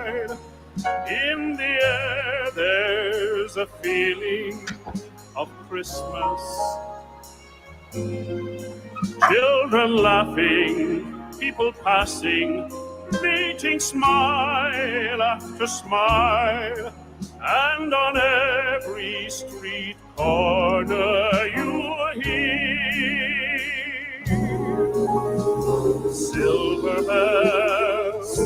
smile. In the air there's a feeling of Christmas. Children laughing, people passing, meeting smile after smile. And on every street corner you hear silver bells,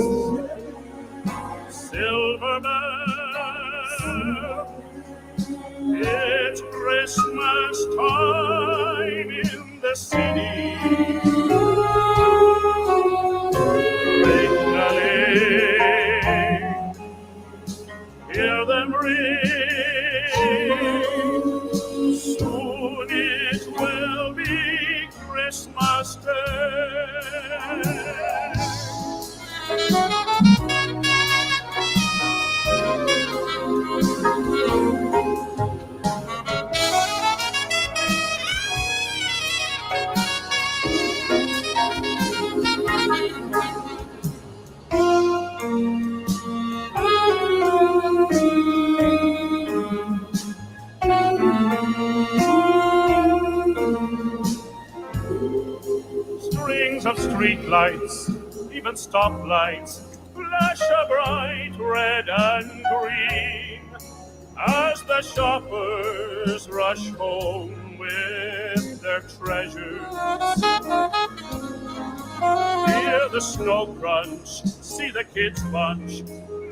silver bells. It's Christmas time in the city. Ring-a-ling, hear them ring. Soon it will be Christmas Day. Strings of street lights, even stoplights, flash a bright red and green as the shoppers rush home with their treasures. Hear the snow crunch, see the kids bunch.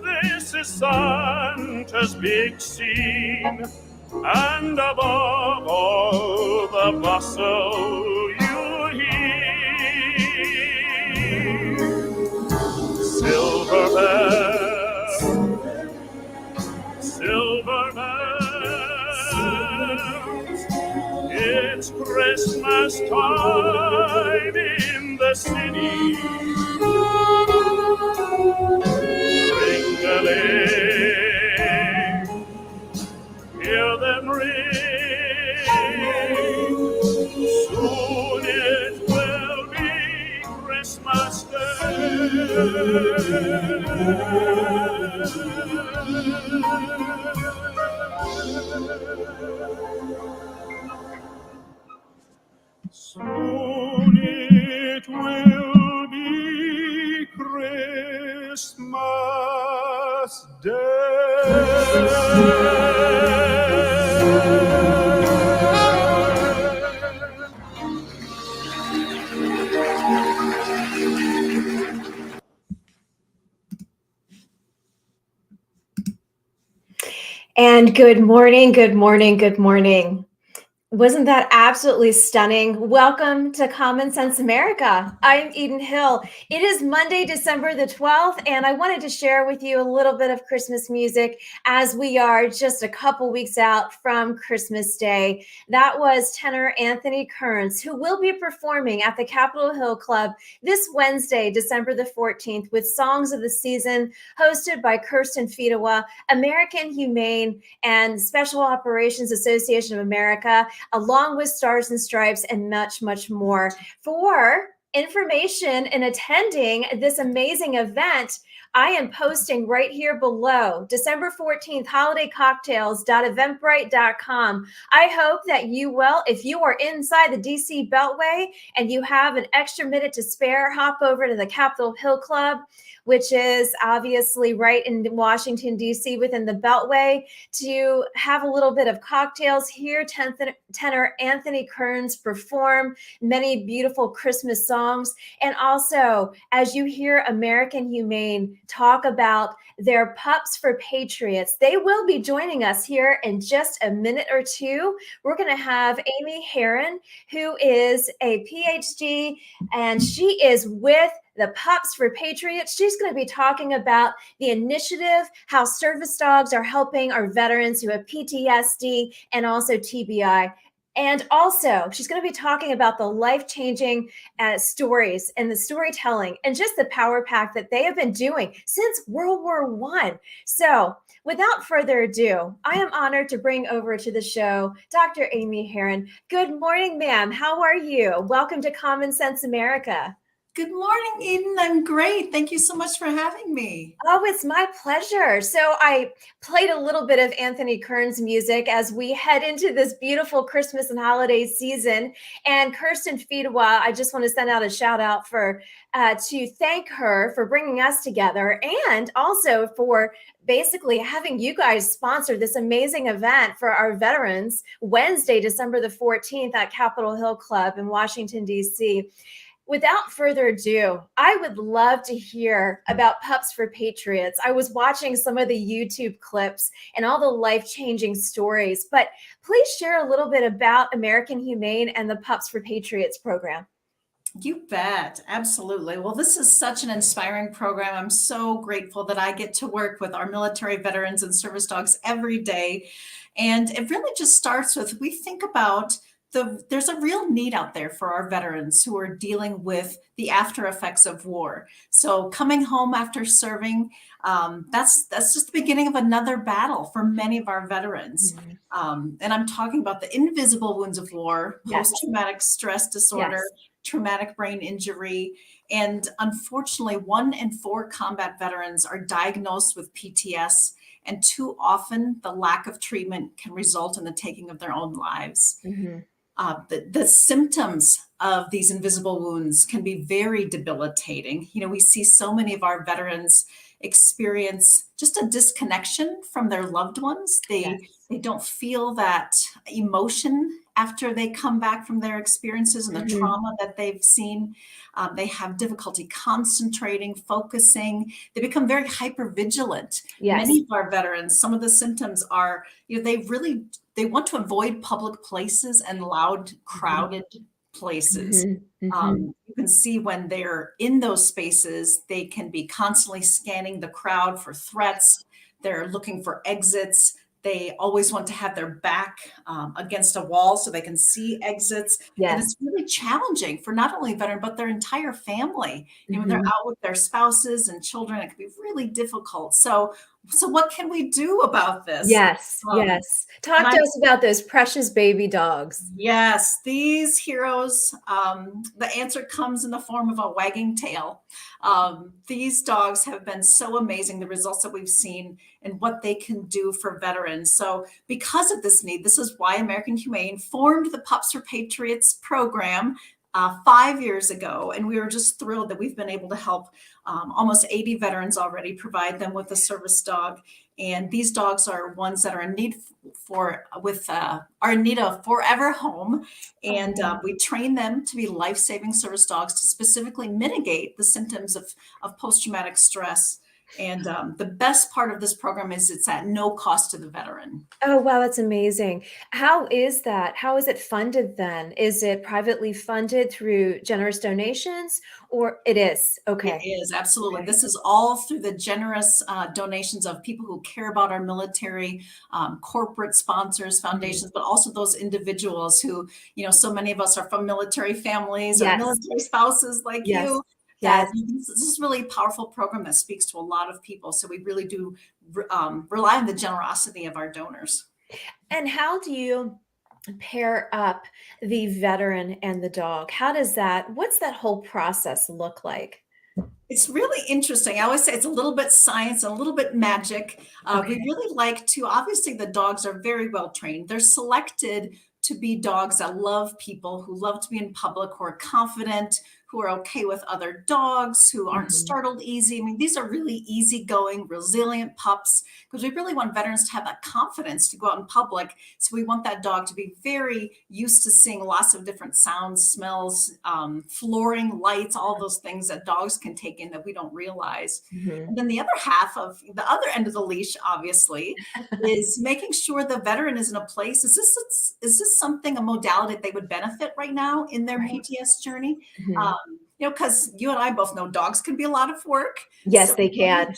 This is Santa's big scene. And above all the bustle you hear silver bells, silver bells. It's Christmas time in the city. Ring-a-ling, hear them ring. Soon it will be Christmas Day. Soon it will be Christmas And good morning, good morning, good morning. Wasn't that absolutely stunning? Welcome to Common Sense America. I'm Eden Hill. It is Monday, December the 12th, and I wanted to share with you a little bit of Christmas music as we are just a couple weeks out from Christmas Day. That was tenor Anthony Kearns, who will be performing at the Capitol Hill Club this Wednesday, December the 14th, with Songs of the Season, hosted by Kirsten Fedewa, American Humane, and Special Operations Association of America, along with Stars and Stripes and much, much more. For information in attending this amazing event, I am posting right here below, December 14th, holidaycocktails.eventbrite.com. I hope that you will, if you are inside the DC Beltway and you have an extra minute to spare, hop over to the Capitol Hill Club, which is obviously right in Washington, D.C., within the Beltway, to have a little bit of cocktails, hear tenor Anthony Kearns perform many beautiful Christmas songs, and also, as you hear American Humane talk about their Pups for Patriots, they will be joining us here in just a minute or two. We're going to have Amy Heron, who is a PhD, and she is with the Pups for Patriots. She's going to be talking about the initiative, how service dogs are helping our veterans who have PTSD and also TBI. And also, she's going to be talking about the life-changing stories and the storytelling and just the power pack that they have been doing since World War I. So without further ado, I am honored to bring over to the show Dr. Amy Heron. Good morning, ma'am. How are you? Welcome to Common Sense America. Good morning, Eden. I'm great. Thank you so much for having me. Oh, it's my pleasure. So I played a little bit of Anthony Kern's music as we head into this beautiful Christmas and holiday season. And Kirsten Fedewa, I just want to send out a shout out for to thank her for bringing us together, and also for basically having you guys sponsor this amazing event for our veterans Wednesday, December the 14th at Capitol Hill Club in Washington, D.C. Without further ado, I would love to hear about Pups for Patriots. I was watching some of the YouTube clips and all the life-changing stories, but please share a little bit about American Humane and the Pups for Patriots program. You bet. Absolutely. Well, this is such an inspiring program. I'm so grateful that I get to work with our military veterans and service dogs every day. And it really just starts with, we think about there's a real need out there for our veterans who are dealing with the after effects of war. So coming home after serving, that's just the beginning of another battle for many of our veterans. And I'm talking about the invisible wounds of war, post-traumatic stress disorder, traumatic brain injury. And unfortunately, 1 in 4 combat veterans are diagnosed with PTS. And too often, the lack of treatment can result in the taking of their own lives. The symptoms of these invisible wounds can be very debilitating. You know, we see so many of our veterans experience just a disconnection from their loved ones. They don't feel that emotion after they come back from their experiences and the trauma that they've seen. They have difficulty concentrating, focusing. They become very hypervigilant. Many of our veterans, some of the symptoms are, you know, they want to avoid public places and loud, crowded places. You can see when they're in those spaces, they can be constantly scanning the crowd for threats. They're looking for exits. They always want to have their back against a wall so they can see exits. And it's really challenging for not only veteran, but their entire family. You know, when they're out with their spouses and children, it can be really difficult. So what can we do about this? Talk to us about those precious baby dogs. Yes, these heroes, the answer comes in the form of a wagging tail. These dogs have been so amazing, the results that we've seen and what they can do for veterans. So because of this need, this is why American Humane formed the Pups for Patriots program 5 years ago. And we were just thrilled that we've been able to help almost 80 veterans already, provide them with a service dog. And these dogs are ones that are in need are in need of a forever home. And we train them to be life-saving service dogs to specifically mitigate the symptoms of post-traumatic stress. And the best part of this program is it's at no cost to the veteran. Oh, wow, that's amazing. How is that? How is it funded then? Is it privately funded through generous donations, or it is? Okay. It is, absolutely. This is all through the generous donations of people who care about our military, corporate sponsors, foundations, but also those individuals who, you know, so many of us are from military families or military spouses like you. This is really a powerful program that speaks to a lot of people. So we really do rely on the generosity of our donors. And how do you pair up the veteran and the dog? What's that whole process look like? It's really interesting. I always say it's a little bit science, a little bit magic. We really like to, obviously the dogs are very well trained. They're selected to be dogs that love people, who love to be in public, who are confident, who are okay with other dogs, who aren't startled easy. I mean, these are really easygoing, resilient pups, because we really want veterans to have that confidence to go out in public. So we want that dog to be very used to seeing lots of different sounds, smells, flooring, lights, all those things that dogs can take in that we don't realize. And then the other half of the other end of the leash, obviously, is making sure the veteran is in a place. Is this something, a modality that they would benefit right now in their PTS journey? You know, because you and I both know dogs can be a lot of work. Yes, they can.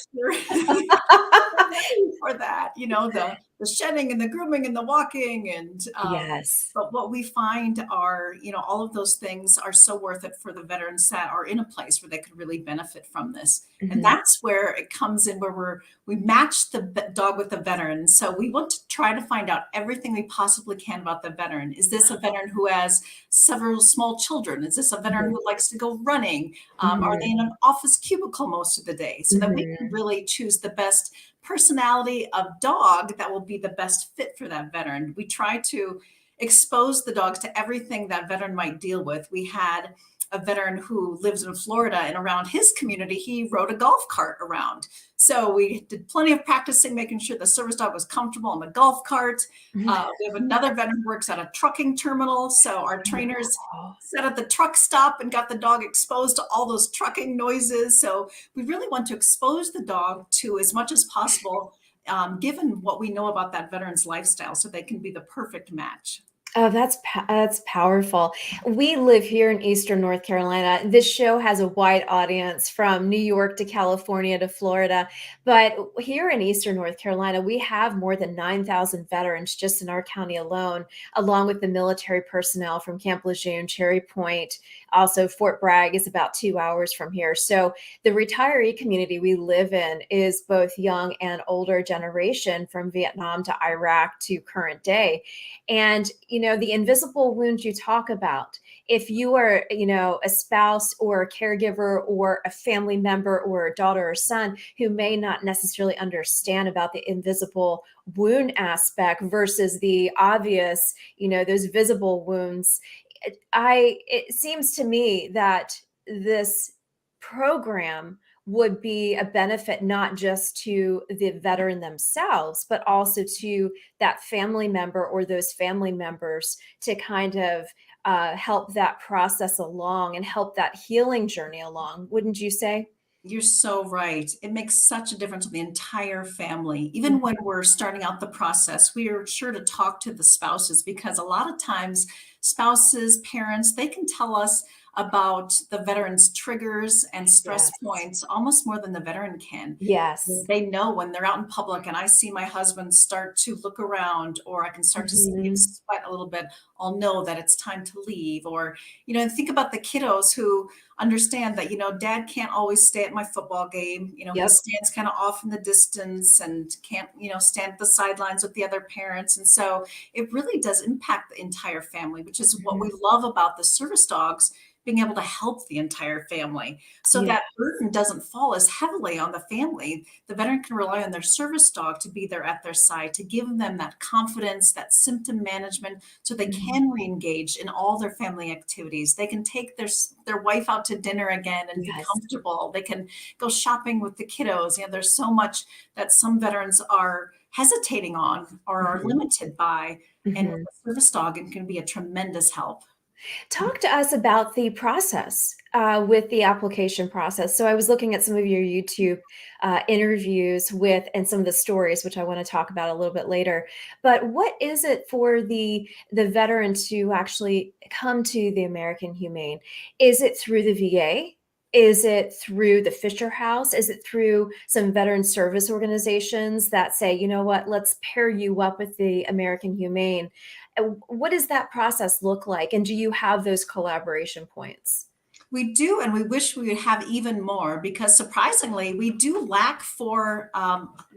for that, the shedding and the grooming and the walking Yes. but what we find are, all of those things are so worth it for the veterans that are in a place where they could really benefit from this. And Mhm. that's where it comes in, where we match the dog with the veteran. So we want to try to find out everything we possibly can about the veteran. Is this a veteran who has several small children? Is this a veteran Mhm. who likes to go running? Are they Mhm. in an office cubicle most of the day? So that we can Mhm. really choose the best personality of dog that will be the best fit for that veteran. We try to expose the dogs to everything that veteran might deal with. We had a veteran who lives in Florida, and around his community, he rode a golf cart around. So we did plenty of practicing, making sure the service dog was comfortable on the golf cart. We have another veteran who works at a trucking terminal. So our trainers Wow. sat at the truck stop and got the dog exposed to all those trucking noises. So we really want to expose the dog to as much as possible, given what we know about that veteran's lifestyle, so they can be the perfect match. Oh, that's powerful. We live here in Eastern North Carolina. This show has a wide audience from New York to California to Florida. But here in Eastern North Carolina, we have more than 9,000 veterans just in our county alone, along with the military personnel from Camp Lejeune, Cherry Point. Also, Fort Bragg is about 2 hours from here. So the retiree community we live in is both young and older generation from Vietnam to Iraq to current day. And, the invisible wounds you talk about, if you are, a spouse or a caregiver or a family member or a daughter or son who may not necessarily understand about the invisible wound aspect versus the obvious, those visible wounds, it seems to me that this program would be a benefit not just to the veteran themselves, but also to that family member or those family members to kind of help that process along and help that healing journey along. Wouldn't you say? You're so right. It makes such a difference with the entire family. Even when we're starting out the process, we are sure to talk to the spouses, because a lot of times spouses, parents, they can tell us about the veteran's triggers and stress Yes. points almost more than the veteran can. Yes. They know when they're out in public and I see my husband start to look around, or I can start to see him Mhm. sweat a little bit, I'll know that it's time to leave. Or, think about the kiddos who understand that, dad can't always stay at my football game. He Yep. stands kind of off in the distance and can't, stand at the sidelines with the other parents. And so it really does impact the entire family, which is what Mhm. we love about the service dogs, being able to help the entire family. So Yeah. that burden doesn't fall as heavily on the family. The veteran can rely on their service dog to be there at their side, to give them that confidence, that symptom management, so they Mhm. can re-engage in all their family activities. They can take their wife out to dinner again and be Yes. comfortable. They can go shopping with the kiddos. There's so much that some veterans are hesitating on or are Mhm. limited by. And with Mhm. a service dog, it can be a tremendous help. Talk to us about the process with the application process. So I was looking at some of your YouTube interviews with and some of the stories, which I want to talk about a little bit later. But what is it for the veteran to actually come to the American Humane? Is it through the VA? Is it through the Fisher House? Is it through some veteran service organizations that say, you know what, let's pair you up with the American Humane? What does that process look like? And do you have those collaboration points? We do, and we wish we would have even more, because surprisingly, we do lack for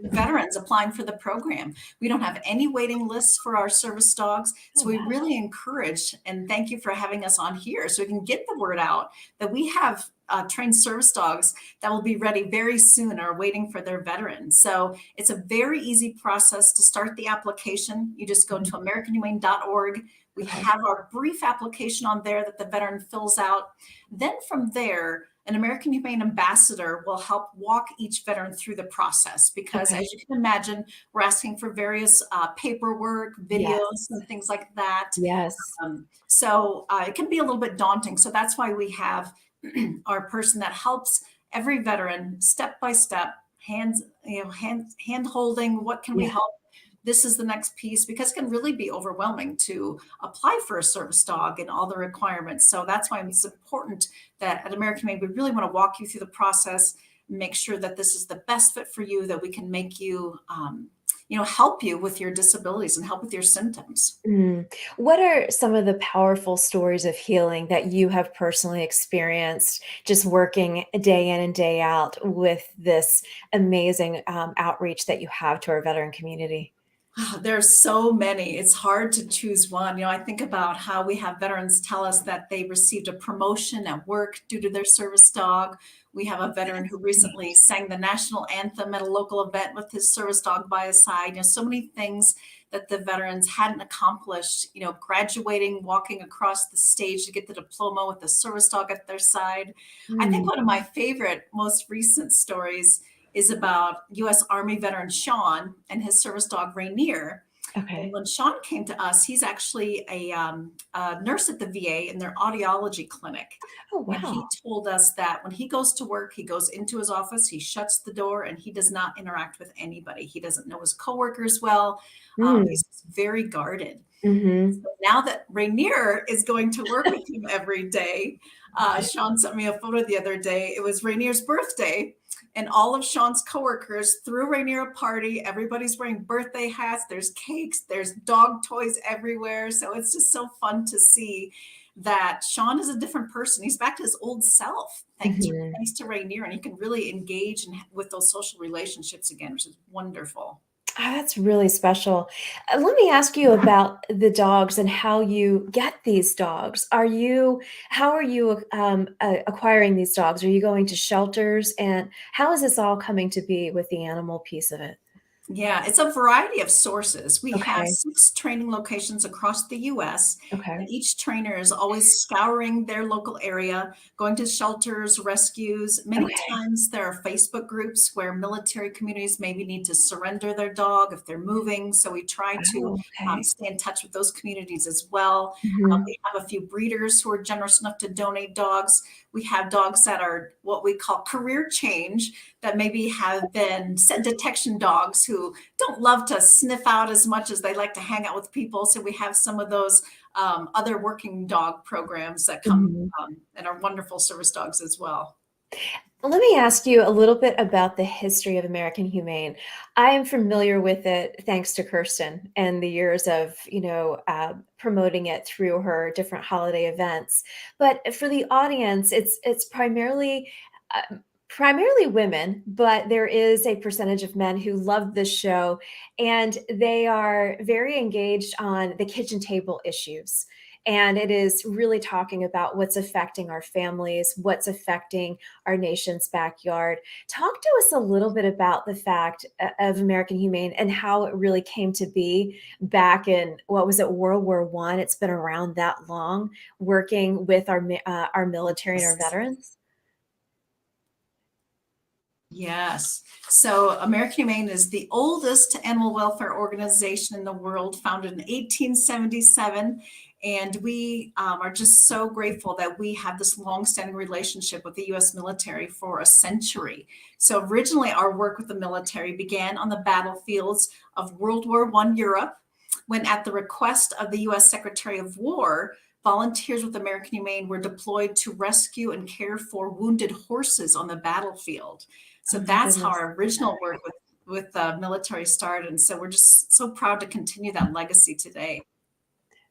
veterans applying for the program. We don't have any waiting lists for our service dogs. Oh, So we wow. really encourage, and thank you for having us on here so we can get the word out that we have trained service dogs that will be ready very soon, are waiting for their veterans. So it's a very easy process to start the application. You just go to Mhm. americanhumane.org. We Okay. have our brief application on there that the veteran fills out. Then from there, an American Humane ambassador will help walk each veteran through the process, because Okay. as you can imagine, we're asking for various paperwork, videos, Yes. and things like that. Yes. So it can be a little bit daunting. So that's why we have our person that helps every veteran step by step, hand holding. What can we Yeah. help? This is the next piece, because it can really be overwhelming to apply for a service dog and all the requirements. So that's why it's important that at American Made, we really want to walk you through the process, make sure that this is the best fit for you, that we can make you, help you with your disabilities and help with your symptoms. Mm. What are some of the powerful stories of healing that you have personally experienced just working day in and day out with this amazing outreach that you have to our veteran community? There's so many. It's hard to choose one. I think about how we have veterans tell us that they received a promotion at work due to their service dog. We have a veteran who recently sang the national anthem at a local event with his service dog by his side. So many things that the veterans hadn't accomplished, graduating, walking across the stage to get the diploma with the service dog at their side. I think Mm, one of my favorite, most recent stories is about U.S. Army veteran Sean and his service dog Rainier. And okay. when Sean came to us, he's actually a nurse at the VA in their audiology clinic. Oh, And wow. he told us that when he goes to work, he goes into his office, he shuts the door, and he does not interact with anybody. He doesn't know his coworkers well. Mm, He's very guarded. hmm. So now that Rainier is going to work with him every day, Sean sent me a photo the other day. It was Rainier's birthday, and all of Sean's coworkers threw Rainier a party. Everybody's wearing birthday hats. There's cakes. There's dog toys everywhere. So it's just so fun to see that Sean is a different person. He's back to his old self, Hmm. thanks to Rainier, and he can really engage with those social relationships again, which is wonderful. Ah, that's really special. Let me ask you about the dogs and how you get these dogs. How are you acquiring these dogs? Are you going to shelters? And how is this all coming to be with the animal piece of it? Yeah, it's a variety of sources. We have Okay. 6 training locations across the US, Okay. and each trainer is always scouring their local area, going to shelters, rescues. Many Okay. times there are Facebook groups where military communities maybe need to surrender their dog if they're moving. So we try to Oh, okay. stay in touch with those communities as well. Mhm. We have a few breeders who are generous enough to donate dogs. We have dogs that are what we call career change, that maybe have been scent detection dogs who don't love to sniff out as much as they like to hang out with people. So we have some of those other working dog programs that come Mhm. and are wonderful service dogs as well. Let me ask you a little bit about the history of American Humane. I am familiar with it thanks to Kirsten and the years of, promoting it through her different holiday events. But for the audience, it's primarily women, but there is a percentage of men who love this show, and they are very engaged on the kitchen table issues. And it is really talking about what's affecting our families, what's affecting our nation's backyard. Talk to us a little bit about the fact of American Humane and how it really came to be back in, what was it, World War One? It's been around that long, working with our military and our Yes. veterans. Yes. So American Humane is the oldest animal welfare organization in the world, founded in 1877. And we are just so grateful that we have this longstanding relationship with the US military for a century. So originally, our work with the military began on the battlefields of World War I Europe, when at the request of the US Secretary of War, volunteers with American Humane were deployed to rescue and care for wounded horses on the battlefield. So Oh my that's how goodness. our original work with the military started. And so we're just so proud to continue that legacy today.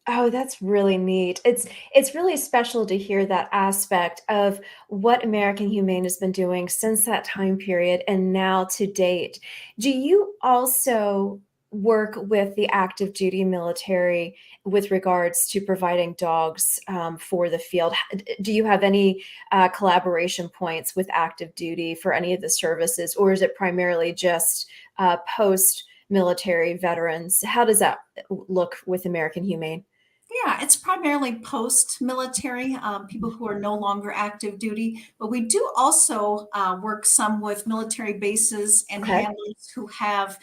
Oh, that's really neat. It's really special to hear that aspect of what American Humane has been doing since that time period and now to date. Do you also work with the active duty military with regards to providing dogs for the field? Do you have any collaboration points with active duty for any of the services, or is it primarily just post military veterans? How does that look with American Humane? Yeah, it's primarily post-military, people who are no longer active duty, but we do also work some with military bases and Okay. handlers who have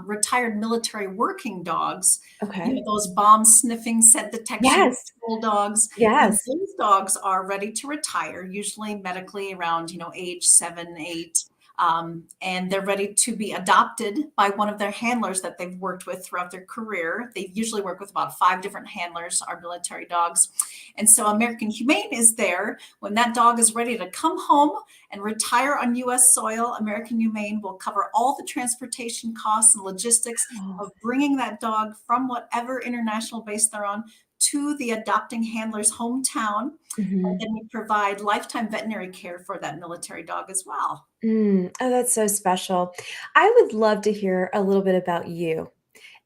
retired military working dogs. Okay. Those bomb sniffing, scent detection Yes. patrol dogs. Yes. Those dogs are ready to retire, usually medically around age 7, 8. and they're ready to be adopted by one of their handlers that they've worked with throughout their career. They usually work with about 5 different handlers, our military dogs. And so American Humane is there when that dog is ready to come home and retire on U.S. soil. American Humane will cover all the transportation costs and logistics of bringing that dog from whatever international base they're on to the adopting handler's hometown. And then we provide lifetime veterinary care for that military dog as well. Oh, that's so special. I would love to hear a little bit about you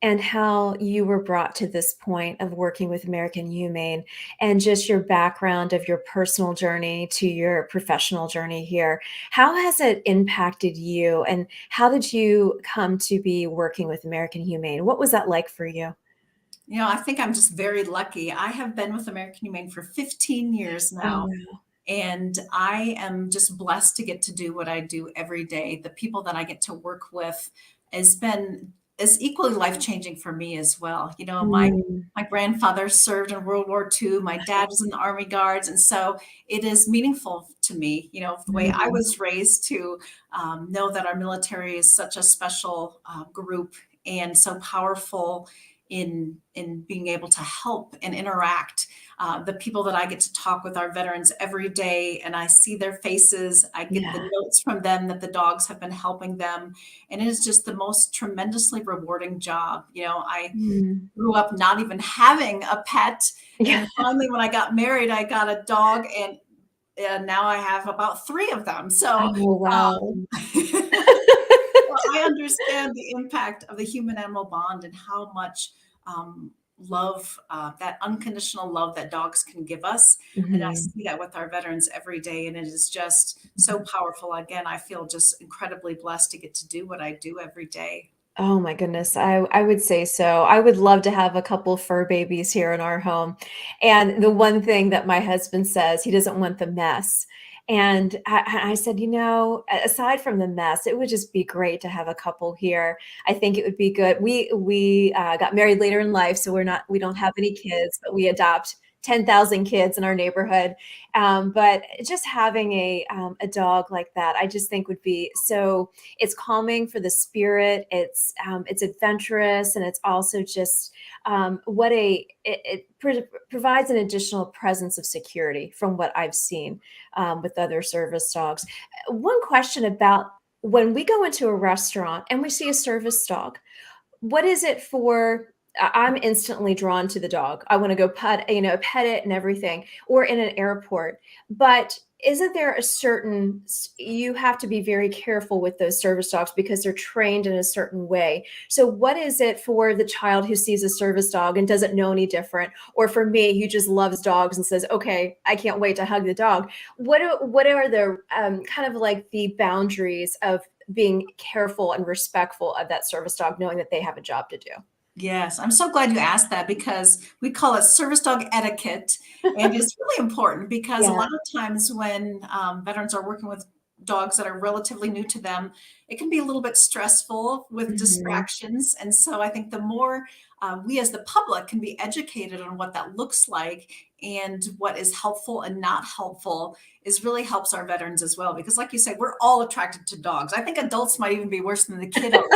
and how you were brought to this point of working with American Humane and just your background of your personal journey to your professional journey here. How has it impacted you and how did you come to be working with American Humane? What was that like for you? I think I'm just very lucky. I have been with American Humane for 15 years Oh, now. wow. And I am just blessed to get to do what I do every day. The people that I get to work with is equally life-changing for me as well. Mm, My grandfather served in World War II. My dad was in the Army Guards. And so it is meaningful to me, the way I mm, was raised to know that our military is such a special group and so powerful in being able to help and interact. The people that I get to talk with are veterans every day, and I see their faces. I get the yeah. notes from them that the dogs have been helping them, and it is just the most tremendously rewarding job. I Mm. grew up not even having a pet, Yeah. and finally, when I got married, I got a dog, and now I have about 3 of them. So, Oh, wow. um, well, I understand the impact of the human-animal bond and how much love, that unconditional love that dogs can give us. And I Mhm. see that with our veterans every day, and it is just so powerful. Again, I feel just incredibly blessed to get to do what I do every day. Oh my goodness, I would say so. I would love to have a couple fur babies here in our home. And the one thing that my husband says, he doesn't want the mess. And I said, aside from the mess, it would just be great to have a couple here. I think it would be good. We got married later in life, so we don't have any kids, but we adopt 10,000 kids in our neighborhood. But just having a dog like that, I just think would be so it's calming for the spirit. It's adventurous, and it's also just provides an additional presence of security from what I've seen with other service dogs. One question about when we go into a restaurant and we see a service dog, what is it for? I'm instantly drawn to the dog. I want to go pet it and everything, or in an airport. But isn't there you have to be very careful with those service dogs because they're trained in a certain way. So what is it for the child who sees a service dog and doesn't know any different? Or for me, who just loves dogs and says, okay, I can't wait to hug the dog. What are the kind of like the boundaries of being careful and respectful of that service dog, knowing that they have a job to do? Yes, I'm so glad you asked that because we call it service dog etiquette. And it's really important because a Yeah. lot of times when veterans are working with dogs that are relatively new to them, it can be a little bit stressful with Mhm. distractions. And so I think the more we as the public can be educated on what that looks like and what is helpful and not helpful is really helps our veterans as well. Because like you said, we're all attracted to dogs. I think adults might even be worse than the kiddos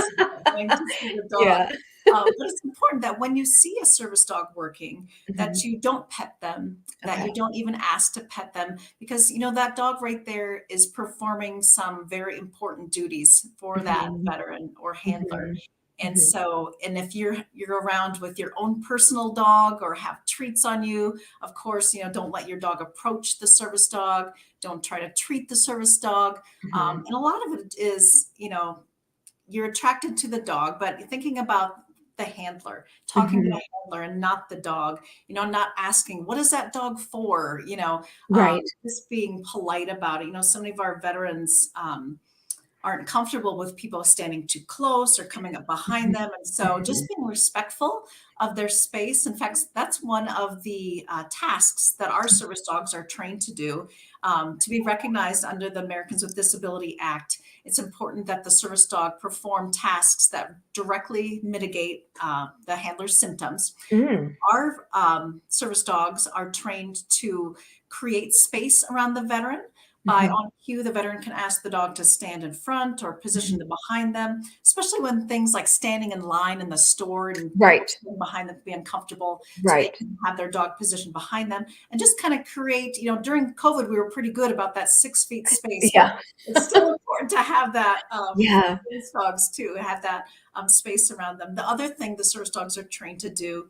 going to see the dog. Yeah. But it's important that when you see a service dog working, that Mhm. you don't pet them, that Okay. you don't even ask to pet them, because that dog right there is performing some very important duties for that Mhm. veteran or handler. Mhm. And Mhm. so, and if you're around with your own personal dog or have treats on you, of course, don't let your dog approach the service dog. Don't try to treat the service dog. Mhm. And a lot of it is, you're attracted to the dog, but thinking about the handler, talking to Mhm. the handler and not the dog, not asking, what is that dog for? Right. Just being polite about it. Some of our veterans, aren't comfortable with people standing too close or coming up behind Mhm. them. And so Mhm. just being respectful of their space. In fact, that's one of the tasks that our service dogs are trained to do, to be recognized under the Americans with Disability Act. It's important that the service dog perform tasks that directly mitigate the handler's symptoms. Mm. Our service dogs are trained to create space around the veteran, By on cue, the veteran can ask the dog to stand in front or position them behind them, especially when things like standing in line in the store and Right. behind them can be uncomfortable. So they Right. can have their dog positioned behind them and just kind of create, during COVID, we were pretty good about that 6 feet space, but Yeah. it's still important to have that Yeah. service dogs too, have that space around them. The other thing the service dogs are trained to do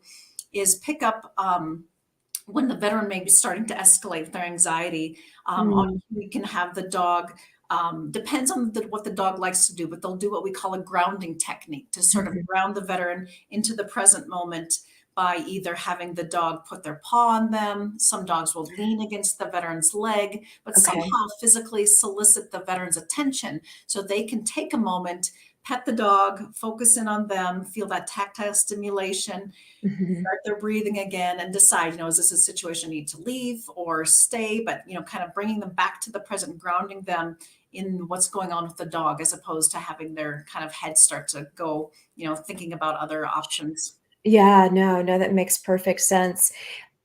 is pick up when the veteran may be starting to escalate their anxiety. We can have the dog, depends on what the dog likes to do, but they'll do what we call a grounding technique to sort of ground the veteran into the present moment by either having the dog put their paw on them. Some dogs will lean against the veteran's leg, but Okay. somehow physically solicit the veteran's attention so they can take a moment, pet the dog, focus in on them, feel that tactile stimulation, start their breathing again, and decide, is this a situation I need to leave or stay? But, kind of bringing them back to the present, grounding them in what's going on with the dog, as opposed to having their kind of head start to go, thinking about other options. Yeah, no, that makes perfect sense.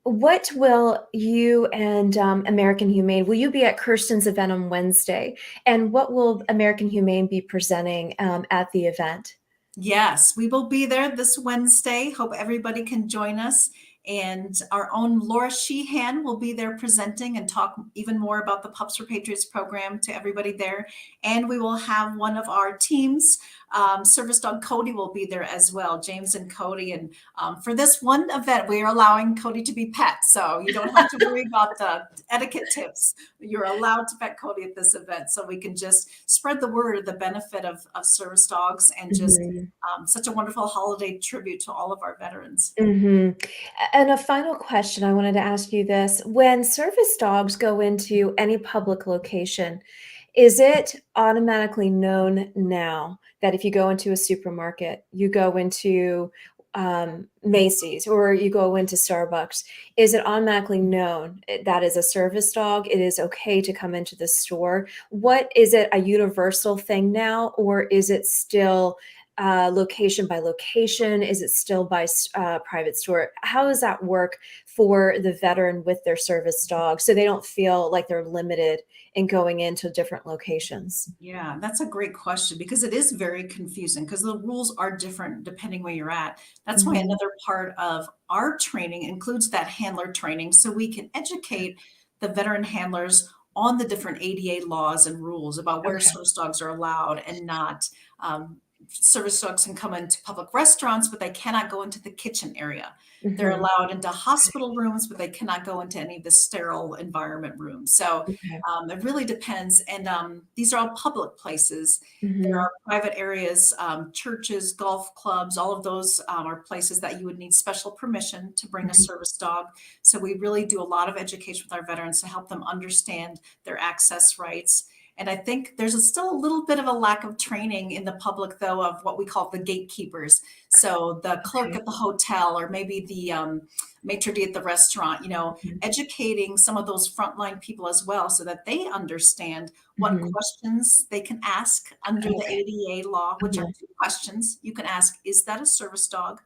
What will you and American Humane, will you be at Kirsten's event on Wednesday? And what will American Humane be presenting at the event? Yes, we will be there this Wednesday. Hope everybody can join us. And our own Laura Sheehan will be there presenting and talk even more about the Pups for Patriots program to everybody there. And we will have one of our teams, service dog Cody, will be there as well, James and Cody. And for this one event, we are allowing Cody to be pet. So you don't have to worry about the etiquette tips. You're allowed to pet Cody at this event. So we can just spread the word of the benefit of service dogs and just such a wonderful holiday tribute to all of our veterans. And a final question, I wanted to ask you this. When service dogs go into any public location, is it automatically known now that if you go into a supermarket, you go into Macy's or you go into Starbucks, is it automatically known that is a service dog? It is okay to come into the store? What is it, a universal thing now, or is it still location by location? Is it still by private store? How does that work for the veteran with their service dog so they don't feel like they're limited in going into different locations? Yeah, that's a great question because it is very confusing because the rules are different depending where you're at. That's why another part of our training includes that handler training so we can educate the veteran handlers on the different ADA laws and rules about where service dogs are allowed and not. Service dogs can come into public restaurants, but they cannot go into the kitchen area. They're allowed into hospital rooms, but they cannot go into any of the sterile environment rooms. So it really depends. And these are all public places. There are private areas, churches, golf clubs, all of those are places that you would need special permission to bring a service dog. So we really do a lot of education with our veterans to help them understand their access rights. And I think there's still a little bit of a lack of training in the public, though, of what we call the gatekeepers. So the clerk at the hotel or maybe the maitre d' at the restaurant, educating some of those frontline people as well so that they understand what questions they can ask under the ADA law, which are 2 questions. You can ask, is that a service dog?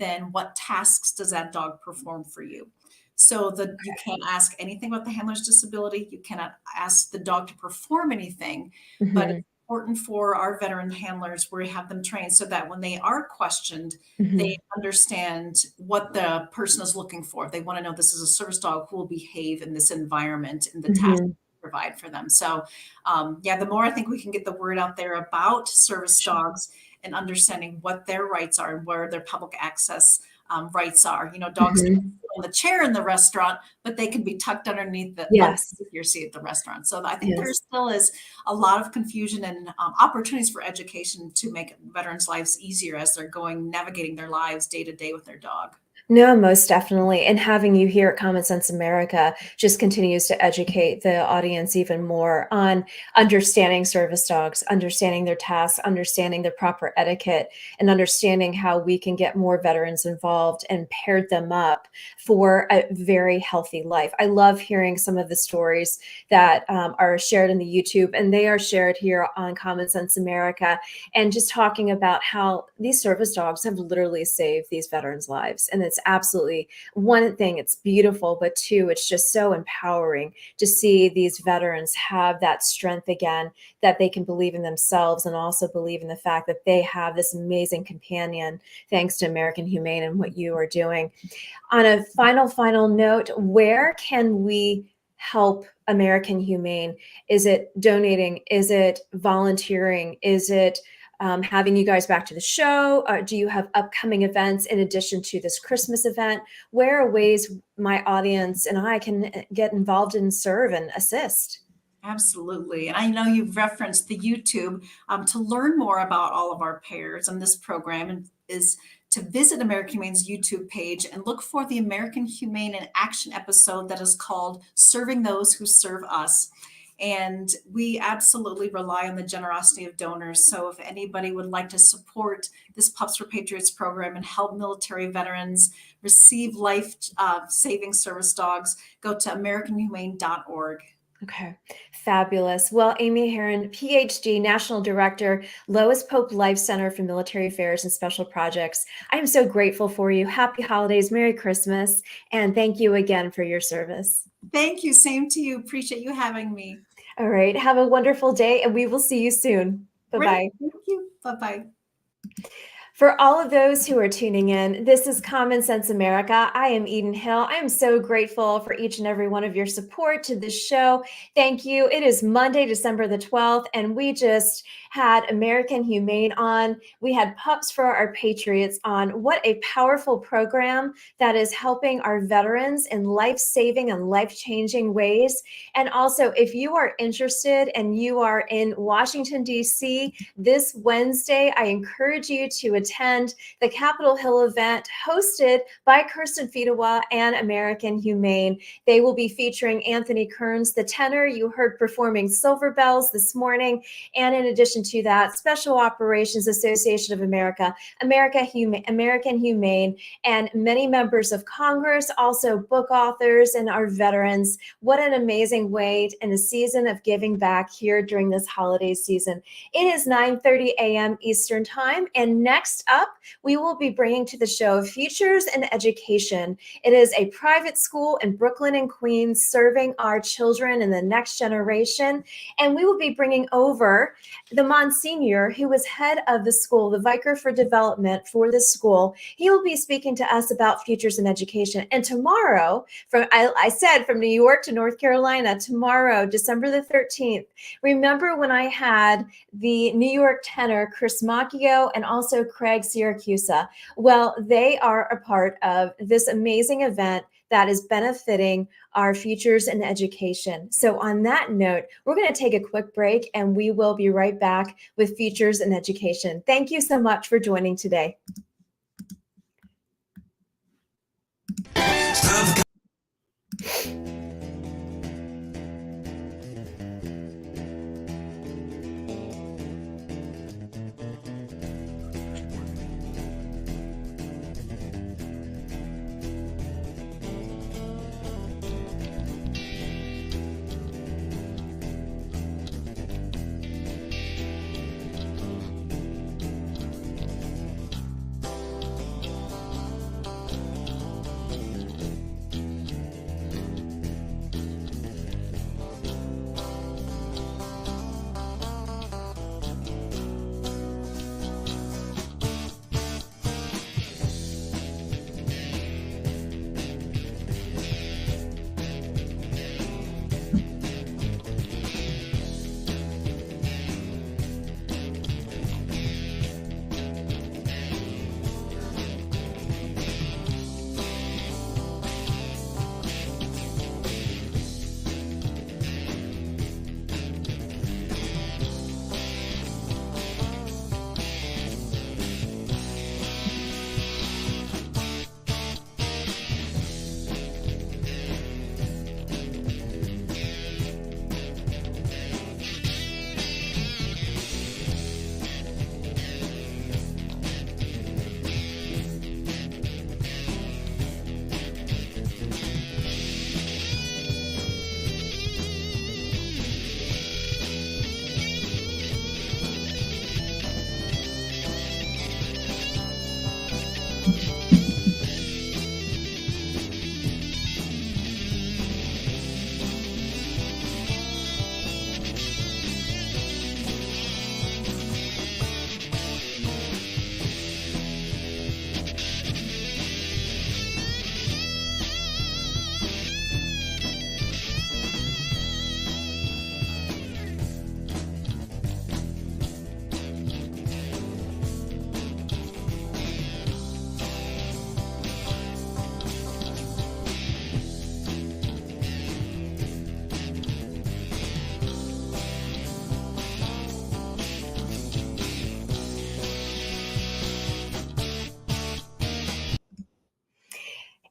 Then what tasks does that dog perform for you? So that you can't ask anything about the handler's disability. You cannot ask the dog to perform anything, but it's important for our veteran handlers where we have them trained so that when they are questioned, they understand what the person is looking for. They want to know this is a service dog who will behave in this environment and the task we provide for them. So the more I think we can get the word out there about service dogs and understanding what their rights are and where their public access rights are. Dogs can sit on the chair in the restaurant, but they can be tucked underneath the your seat at the restaurant. So I think there still is a lot of confusion and opportunities for education to make veterans' lives easier as they're navigating their lives day to day with their dog. No, most definitely. And having you here at Common Sense America just continues to educate the audience even more on understanding service dogs, understanding their tasks, understanding their proper etiquette, and understanding how we can get more veterans involved and paired them up for a very healthy life. I love hearing some of the stories that are shared in the YouTube, and they are shared here on Common Sense America, and just talking about how these service dogs have literally saved these veterans' lives. And it's it's absolutely, one thing, it's beautiful, but two, it's just so empowering to see these veterans have that strength again, that they can believe in themselves and also believe in the fact that they have this amazing companion thanks to American Humane and what you are doing. On a final note, where can we help American Humane? Is it donating? Is it volunteering? Is it having you guys back to the show? Do you have upcoming events in addition to this Christmas event? Where are ways my audience and I can get involved and serve and assist? Absolutely. And I know you've referenced the YouTube. To learn more about all of our pairs and this program and is to visit American Humane's YouTube page and look for the American Humane in Action episode that is called Serving Those Who Serve Us. And we absolutely rely on the generosity of donors. So if anybody would like to support this Pups for Patriots program and help military veterans receive life-saving service dogs, go to AmericanHumane.org. Okay, fabulous. Well, Amy Heron, PhD, National Director, Lois Pope Life Center for Military Affairs and Special Projects. I am so grateful for you. Happy holidays, Merry Christmas, and thank you again for your service. Thank you. Same to you. Appreciate you having me. All right, have a wonderful day, and we will see you soon. Bye-bye. Great. Thank you. Bye-bye. For all of those who are tuning in, this is Common Sense America. I am Eden Hill. I am so grateful for each and every one of your support to this show. Thank you. It is Monday, December the 12th, and we just had American Humane on. We had Pups for Our Patriots on. What a powerful program that is helping our veterans in life-saving and life-changing ways. And also, if you are interested and you are in Washington, D.C. this Wednesday, I encourage you to attend the Capitol Hill event hosted by Kirsten Fedewa and American Humane. They will be featuring Anthony Kearns, the tenor you heard performing Silver Bells this morning. And in addition to that, Special Operations Association of America, American Humane, and many members of Congress, also book authors and our veterans. What an amazing way in a season of giving back here during this holiday season. It is 9:30 a.m. Eastern Time, and next up, we will be bringing to the show Futures in Education. It is a private school in Brooklyn and Queens serving our children in the next generation, and we will be bringing over the Monsignor, who was head of the school, the Vicar for Development for the school. He will be speaking to us about Futures in Education. And tomorrow, I said from New York to North Carolina, tomorrow, December the 13th, remember when I had the New York tenor, Chris Macchio, and also Craig Syracusa? Well, they are a part of this amazing event that is benefiting our futures in education. So on that note, we're going to take a quick break and we will be right back with Futures in Education. Thank you so much for joining today.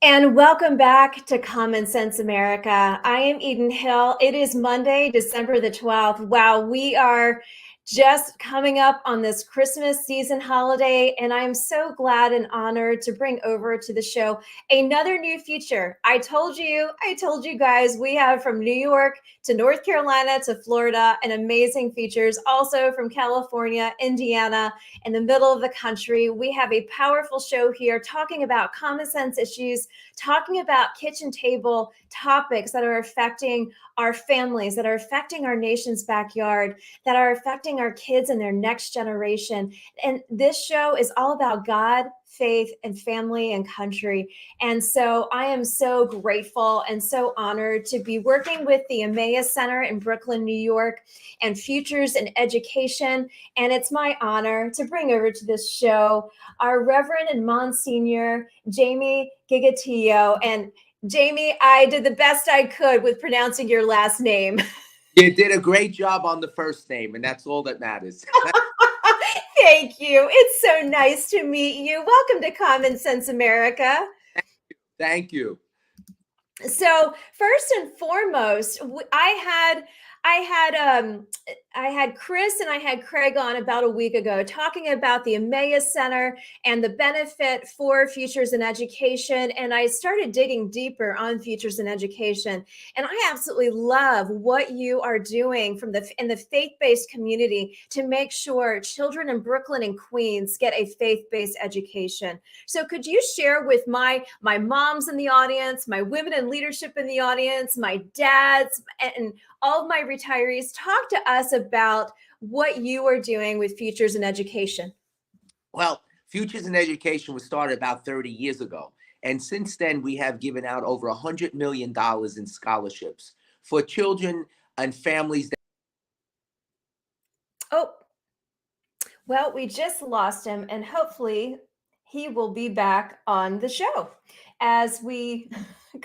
And welcome back to Common Sense America. I am Eden Hill. It is Monday, December the 12th. Wow, we are just coming up on this Christmas season holiday, and I'm so glad and honored to bring over to the show another new feature. I told you guys, we have from New York to North Carolina to Florida, and amazing features also from California, Indiana, in the middle of the country. We have a powerful show here talking about common sense issues, talking about kitchen table topics that are affecting our families, that are affecting our nation's backyard, that are affecting our kids and their next generation. And this show is all about God, faith, and family and country. And so I am so grateful and so honored to be working with the Emmaus Center in Brooklyn, New York, and Futures in Education. And it's my honor to bring over to this show our Reverend and Monsignor Jamie Gigatillo. And Jamie, I did the best I could with pronouncing your last name. You did a great job on the first name, and that's all that matters. Thank you. It's so nice to meet you. Welcome to Common Sense America. Thank you. So first and foremost, I had Chris and I had Craig on about a week ago talking about the Emmaus Center and the benefit for Futures in Education. And I started digging deeper on Futures in Education. And I absolutely love what you are doing in the faith-based community to make sure children in Brooklyn and Queens get a faith-based education. So could you share with my moms in the audience, my women in leadership in the audience, my dads, and all of my retirees, talk to us about what you are doing with Futures in Education. Well, Futures in Education was started about 30 years ago. And since then, we have given out over $100 million in scholarships for children and families. Well, we just lost him, and hopefully he will be back on the show as we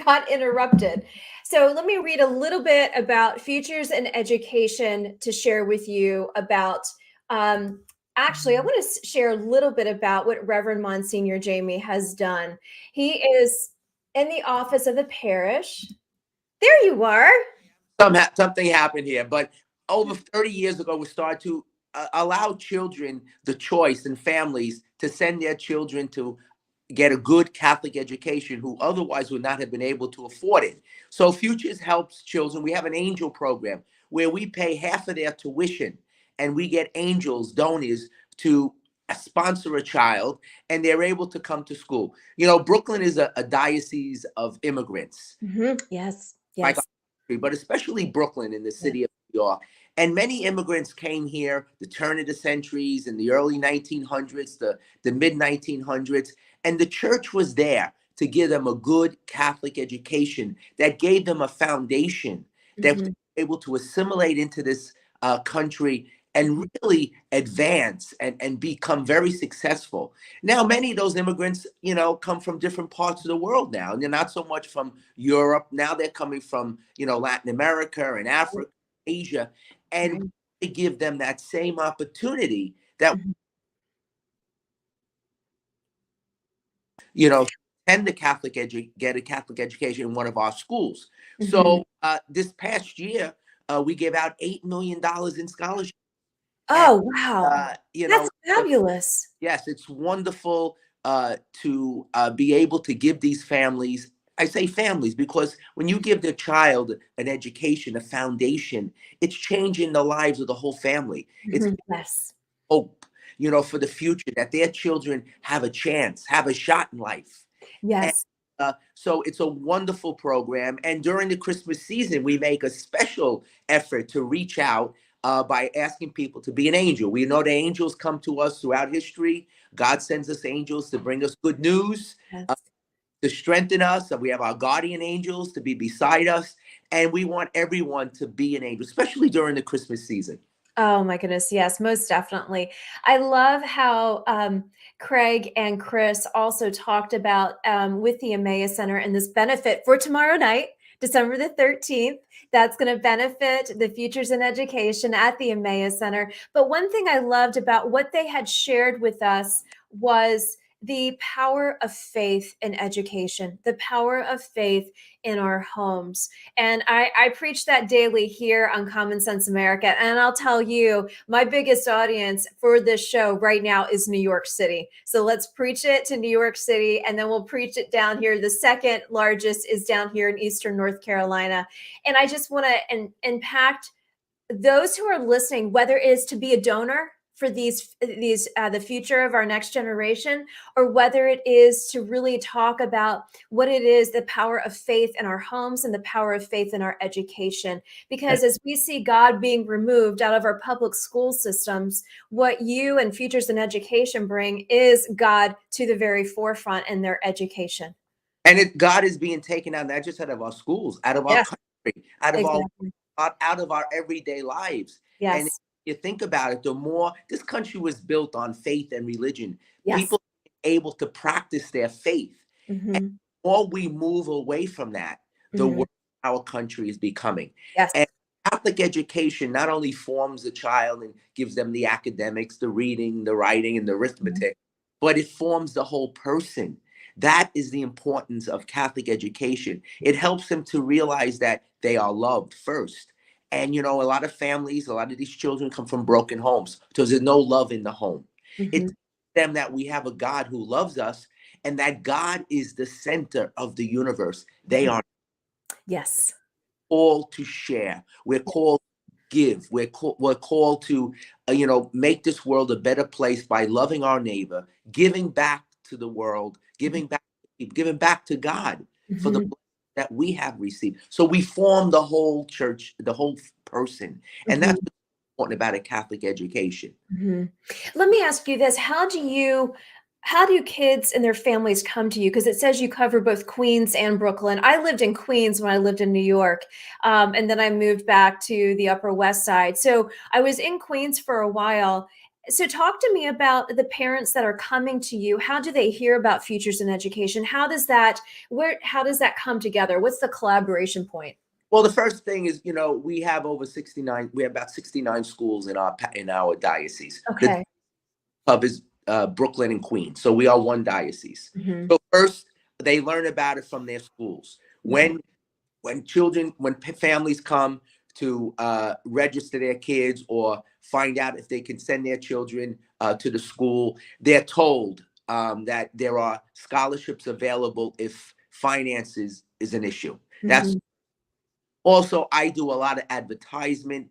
got interrupted. So let me read a little bit about Futures in Education to share with you about, actually, I want to share a little bit about what Reverend Monsignor Jamie has done. He is in the office of the parish. There you are. Something happened here, but over 30 years ago, we started to allow children the choice and families to send their children to get a good Catholic education who otherwise would not have been able to afford it. So Futures helps children. We have an angel program where we pay half of their tuition and we get angels, donors, to sponsor a child, and they're able to come to school. You know, Brooklyn is a diocese of immigrants. Mm-hmm. Yes. But especially Brooklyn in the city of New York. And many immigrants came here the turn of the centuries in the early 1900s, the mid 1900s, and the church was there to give them a good Catholic education that gave them a foundation that was able to assimilate into this country and really advance and become very successful. Now, many of those immigrants, you know, come from different parts of the world now, and they're not so much from Europe. Now they're coming from, you know, Latin America and Africa, Asia, and we give them that same opportunity that, you know, attend the get a Catholic education in one of our schools. So this past year, we gave out $8 million in scholarships. Oh, wow. You That's know, fabulous. yes, it's wonderful to be able to give these families. I say families because when you give the child an education, a foundation, it's changing the lives of the whole family. It's hope, you know, for the future, that their children have a chance, have a shot in life. Yes. And, so it's a wonderful program. And during the Christmas season, we make a special effort to reach out by asking people to be an angel. We know the angels come to us throughout history. God sends us angels to bring us good news, to strengthen us. We have our guardian angels to be beside us. And we want everyone to be an angel, especially during the Christmas season. Oh my goodness. Yes, most definitely. I love how Craig and Chris also talked about with the Emmaus Center and this benefit for tomorrow night, December the 13th. That's going to benefit the Futures in Education at the Emmaus Center. But one thing I loved about what they had shared with us was the power of faith in education, the power of faith in our homes. And I preach that daily here on Common Sense America. And I'll tell you, my biggest audience for this show right now is New York City. So let's preach it to New York City, and then we'll preach it down here. The second largest is down here in Eastern North Carolina. And I just want to impact those who are listening, whether it is to be a donor for the future of our next generation, or whether it is to really talk about what it is, the power of faith in our homes and the power of faith in our education. Because as we see God being removed out of our public school systems, what you and Futures in Education bring is God to the very forefront in their education. And God is being taken out, not just out of our schools, out of our country, out of our everyday lives. Yes. And you think about it, the more this country was built on faith and religion, people able to practice their faith. And the more we move away from that, the worse our country is becoming. Yes. And Catholic education not only forms a child and gives them the academics, the reading, the writing, and the arithmetic, but it forms the whole person. That is the importance of Catholic education. It helps them to realize that they are loved first. And, a lot of families, a lot of these children come from broken homes because there's no love in the home. It's them that we have a God who loves us and that God is the center of the universe. They are called to share. We're called to give. We're called to, make this world a better place by loving our neighbor, giving back to the world, giving back to God for the that we have received. So we form the whole church, the whole person. And that's what's important about a Catholic education. Let me ask you this. How do kids and their families come to you? Because it says you cover both Queens and Brooklyn. I lived in Queens when I lived in New York. And then I moved back to the Upper West Side. So I was in Queens for a while. So talk to me about the parents that are coming to you. How do they hear about Futures in Education? How does that come together? What's the collaboration point? Well, the first thing is, we have about 69 schools in our diocese. Okay. The hub is Brooklyn and Queens. So we are one diocese. So first, they learn about it from their schools. When families come to register their kids or find out if they can send their children to the school, they're told that there are scholarships available if finances is an issue. That's also, I do a lot of advertisement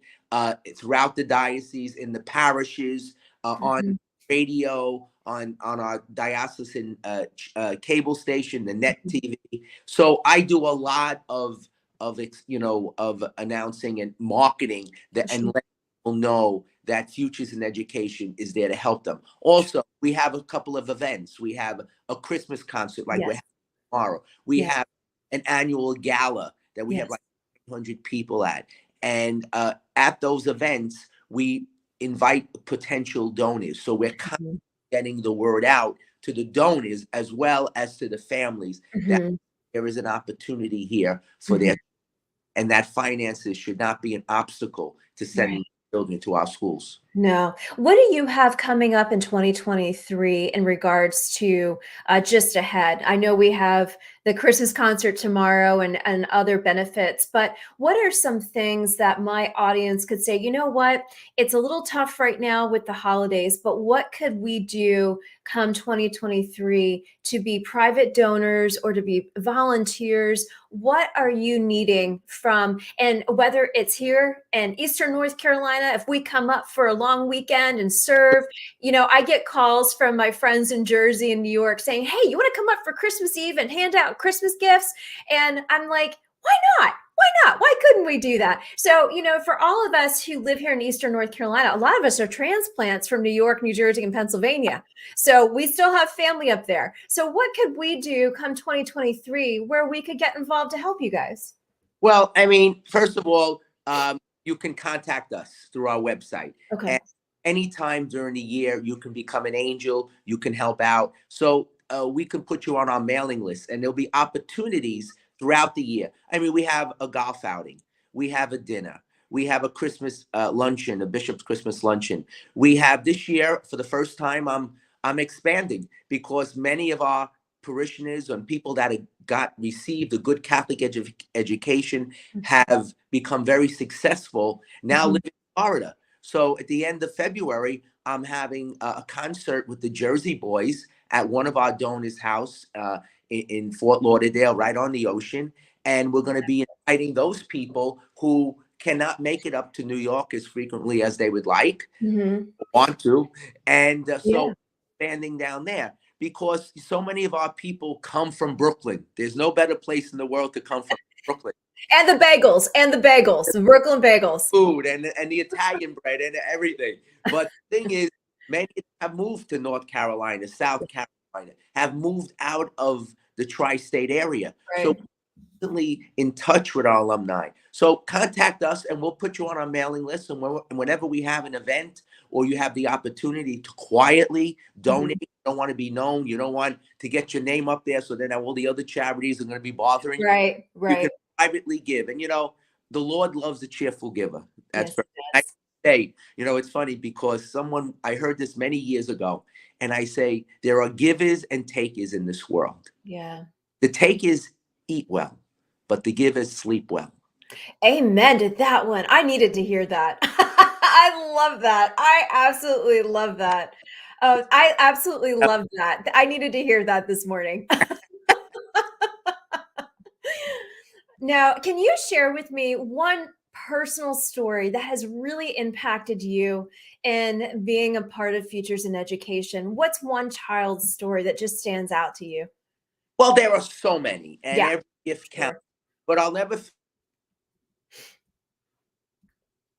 throughout the diocese, in the parishes, on radio, on our diocesan cable station, the Net TV. So I do a lot of announcing and marketing and letting people know that Futures in Education is there to help them. Also, we have a couple of events. We have a Christmas concert like we're having tomorrow. We have an annual gala that we have like 100 people at. And at those events, we invite potential donors. So we're kind of getting the word out to the donors as well as to the families that there is an opportunity here for their, and that finances should not be an obstacle to sending children to our schools. No. What do you have coming up in 2023 in regards to just ahead? I know we have the Christmas concert tomorrow and other benefits, but what are some things that my audience could say, you know what, it's a little tough right now with the holidays, but what could we do come 2023 to be private donors or to be volunteers? What are you needing from, and whether it's here in Eastern North Carolina, if we come up for a long weekend and serve, I get calls from my friends in Jersey and New York saying, hey, you want to come up for Christmas Eve and hand out Christmas gifts? And I'm like, why not? Why not? Why couldn't we do that? So, for all of us who live here in Eastern North Carolina, a lot of us are transplants from New York, New Jersey, and Pennsylvania. So we still have family up there. So what could we do come 2023 where we could get involved to help you guys? Well, I mean, first of all, you can contact us through our website. Okay. And anytime during the year, you can become an angel, you can help out. So we can put you on our mailing list, and there'll be opportunities throughout the year. I mean, we have a golf outing, we have a dinner, we have a Christmas luncheon, a Bishop's Christmas luncheon. We have this year, for the first time, I'm I'm expanding because many of our parishioners and people that have received a good Catholic education have become very successful now living in Florida. So at the end of February, I'm having a concert with the Jersey Boys at one of our donors' house in Fort Lauderdale, right on the ocean. And we're going to be inviting those people who cannot make it up to New York as frequently as they would like, want to. And so expanding down there because so many of our people come from Brooklyn. There's no better place in the world to come from, Brooklyn. And the bagels, the Brooklyn bagels. Food and the Italian bread and everything. But the thing is, many have moved to North Carolina, South Carolina, have moved out of the tri-state area. Right. So constantly in touch with our alumni. So contact us and we'll put you on our mailing list. And whenever we have an event or you have the opportunity to quietly donate, you don't want to be known, you don't want to get your name up there so then all the other charities are going to be bothering you. Right. You can privately give. And, the Lord loves a cheerful giver. That's I say, it's funny because I heard this many years ago, and I say, there are givers and takers in this world. Yeah. The takers eat well, but the givers sleep well. Amen to that one. I needed to hear that. I love that. I absolutely love that. I absolutely love that. I needed to hear that this morning. Now, can you share with me one personal story that has really impacted you in being a part of Futures in Education? What's one child's story that just stands out to you? Well, there are so many, and every gift counts. But I'll never.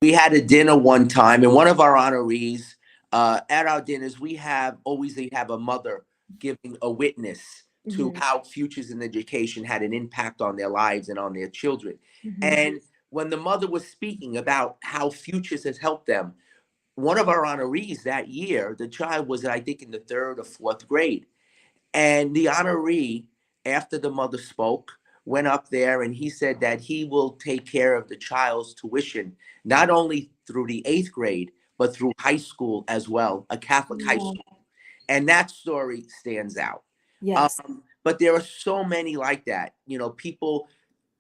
We had a dinner one time, and one of our honorees at our dinners, we always have a mother giving a witness to how Futures in Education had an impact on their lives and on their children. And when the mother was speaking about how Futures has helped them, one of our honorees that year, the child was, I think, in the 3rd or 4th grade. And the honoree, after the mother spoke, went up there and he said that he will take care of the child's tuition, not only through the 8th grade, but through high school as well, a Catholic high school. And that story stands out. Yes. But there are so many like that. People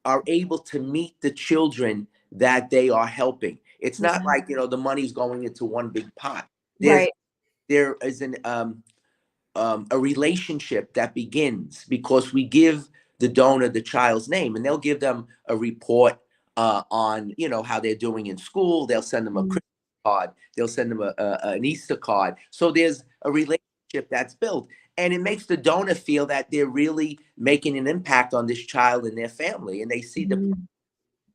are able to meet the children that they are helping. It's not like, the money's going into one big pot. There is a relationship that begins because we give the donor the child's name and they'll give them a report on, how they're doing in school. They'll send them a Christmas card. They'll send them an Easter card. So there's a relationship that's built. And it makes the donor feel that they're really making an impact on this child and their family. And they see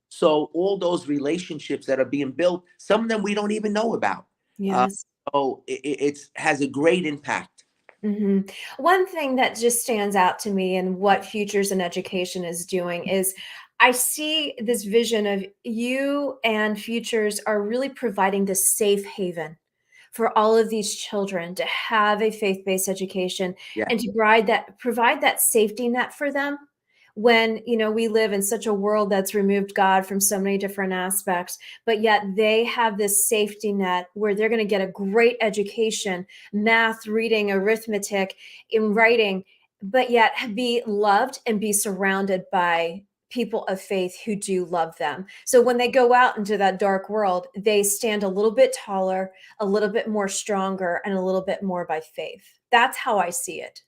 so all those relationships that are being built, some of them we don't even know about. Yes. So it has a great impact. One thing that just stands out to me and what Futures in Education is doing is I see this vision of you and Futures are really providing this safe haven for all of these children to have a faith-based education and to provide that safety net for them when, we live in such a world that's removed God from so many different aspects, but yet they have this safety net where they're going to get a great education, math, reading, arithmetic, in writing, but yet be loved and be surrounded by people of faith who do love them. So when they go out into that dark world, they stand a little bit taller, a little bit more stronger, and a little bit more by faith. That's how I see it.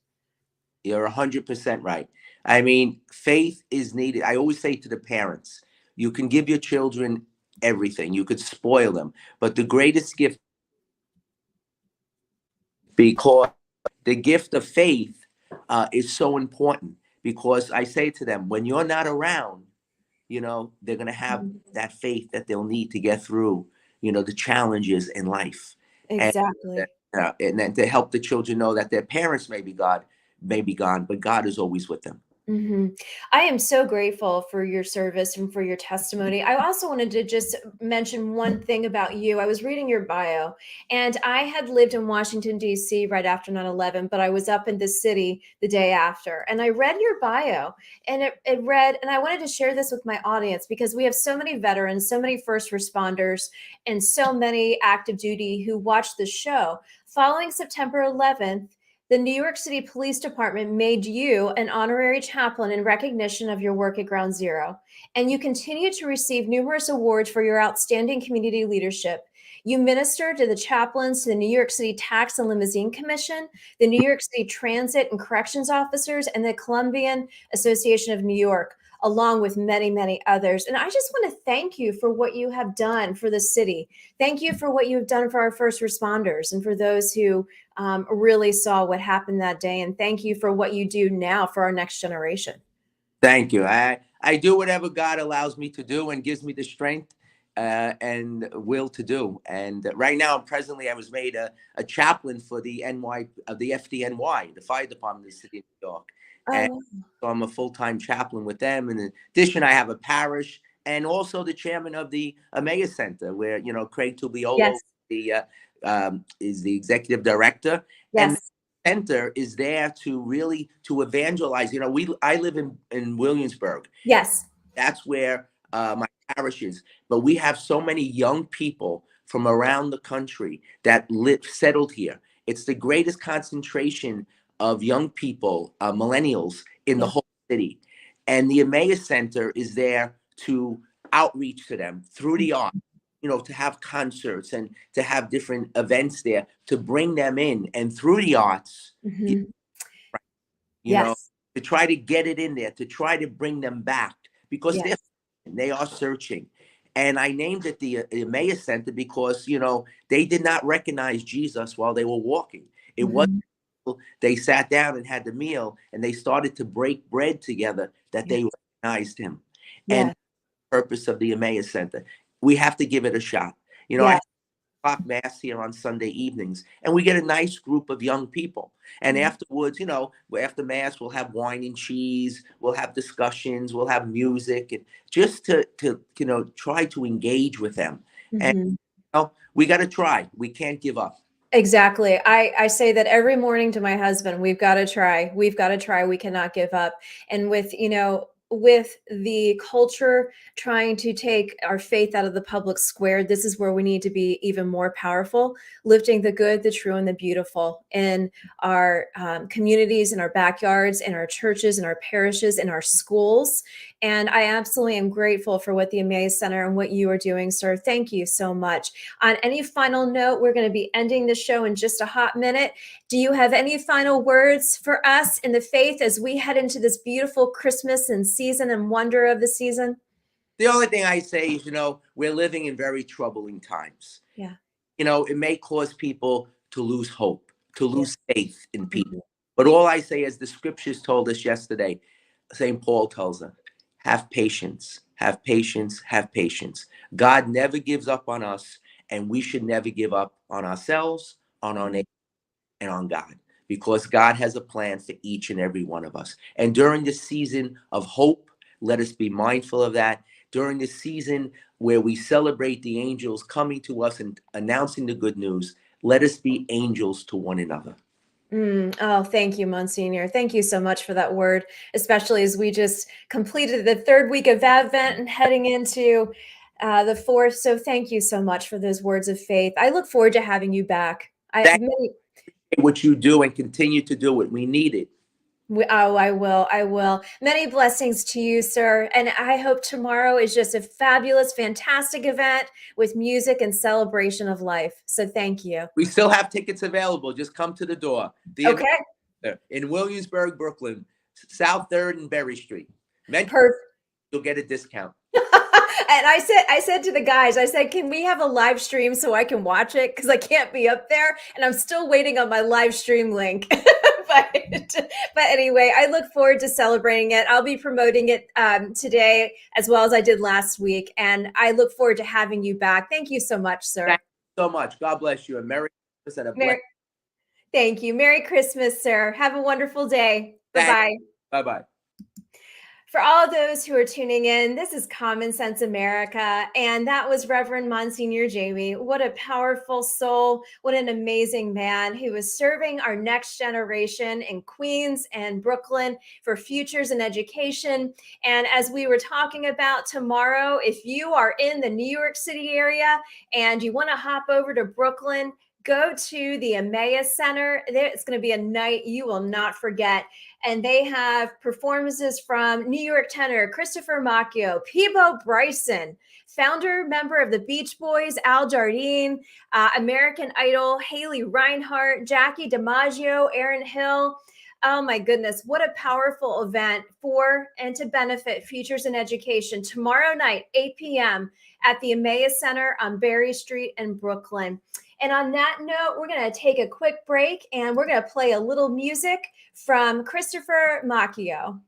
You're 100% right. I mean, faith is needed. I always say to the parents, you can give your children everything. You could spoil them. But the greatest gift, because the gift of faith is so important. Because I say to them, when you're not around, they're going to have that faith that they'll need to get through, the challenges in life. Exactly. And then to help the children know that their parents may be gone, but God is always with them. I am so grateful for your service and for your testimony. I also wanted to just mention one thing about you. I was reading your bio, and I had lived in Washington, D.C. right after 9/11, but I was up in the city the day after. And I read your bio, and it read, and I wanted to share this with my audience because we have so many veterans, so many first responders, and so many active duty who watch the show. Following September 11th, the New York City Police Department made you an honorary chaplain in recognition of your work at Ground Zero, and you continue to receive numerous awards for your outstanding community leadership. You minister to the chaplains to the New York City Tax and Limousine Commission, the New York City Transit and Corrections Officers, and the Columbian Association of New York, along with many, many others. And I just want to thank you for what you have done for the city. Thank you for what you've done for our first responders and for those who really saw what happened that day. And thank you for what you do now for our next generation. Thank you. I do whatever God allows me to do and gives me the strength and will to do. And right now, presently, I was made a chaplain for the the FDNY, the Fire Department of the City of New York. And so I'm a full-time chaplain with them. In addition, I have a parish and also the chairman of the Emmaus Center, where Craig Tubiolo is the executive director. Yes. And center is there to evangelize. I live in Williamsburg. Yes. That's where my parish is. But we have so many young people from around the country that settled here. It's the greatest concentration of young people, millennials, in the whole city. And the Emmaus Center is there to outreach to them through the art. To have concerts and to have different events there to bring them in, and through the arts, to try to get it in there, to try to bring them back, because they are searching. And I named it the Emmaus Center because, they did not recognize Jesus while they were walking. It wasn't until they sat down and had the meal and they started to break bread together that they recognized him. And the purpose of the Emmaus Center. We have to give it a shot. I talk mass here on Sunday evenings, and we get a nice group of young people. And afterwards, after mass, we'll have wine and cheese, we'll have discussions, we'll have music, and just to try to engage with them. And we got to try. We can't give up. Exactly. I say that every morning to my husband. We've got to try. We've got to try. We cannot give up. And with the culture trying to take our faith out of the public square, this is where we need to be even more powerful, lifting the good, the true, and the beautiful in our communities, in our backyards, in our churches, in our parishes, in our schools. And I absolutely am grateful for what the Emmaus Center and what you are doing, sir. Thank you so much. On any final note, we're going to be ending the show in just a hot minute. Do you have any final words for us in the faith as we head into this beautiful Christmas and season and wonder of the season? The only thing I say is, we're living in very troubling times. Yeah. It may cause people to lose hope, to lose faith in people. But all I say, as the scriptures told us yesterday, St. Paul tells us, have patience, have patience, have patience. God never gives up on us, and we should never give up on ourselves, on our neighbor, and on God, because God has a plan for each and every one of us. And during this season of hope, let us be mindful of that. During this season where we celebrate the angels coming to us and announcing the good news, let us be angels to one another. Oh, thank you, Monsignor. Thank you so much for that word, especially as we just completed the third week of Advent and heading into the fourth. So thank you so much for those words of faith. I look forward to having you back. What you do and continue to do it. We need it. I will. Many blessings to you, sir. And I hope tomorrow is just a fabulous, fantastic event with music and celebration of life. So thank you. We still have tickets available. Just come to the door. In Williamsburg, Brooklyn, South 3rd and Berry Street. Perfect. You'll get a discount. And I said to the guys, I said, can we have a live stream so I can watch it? Because I can't be up there. And I'm still waiting on my live stream link. But anyway, I look forward to celebrating it. I'll be promoting it today as well as I did last week. And I look forward to having you back. Thank you so much, sir. Thank you so much. God bless you. And Merry Christmas and a blessed. Thank you. Merry Christmas, sir. Have a wonderful day. Bye-bye. Bye-bye. For all those who are tuning in, this is Common Sense America, and that was Reverend Monsignor Jamie. What a powerful soul. What an amazing man who is serving our next generation in Queens and Brooklyn for futures and education. And as we were talking about tomorrow, if you are in the New York City area and you want to hop over to Brooklyn, go to the Emmaus Center. It's going to be a night you will not forget. And they have performances from New York tenor Christopher Macchio, Peebo Bryson, founder member of the Beach Boys, Al Jardine, American Idol, Haley Reinhart, Jackie DiMaggio, Aaron Hill. Oh my goodness, what a powerful event for and to benefit futures in education. Tomorrow night, 8 p.m. at the Emmaus Center on Berry Street in Brooklyn. And on that note, we're going to take a quick break and we're going to play a little music from Christopher Macchio.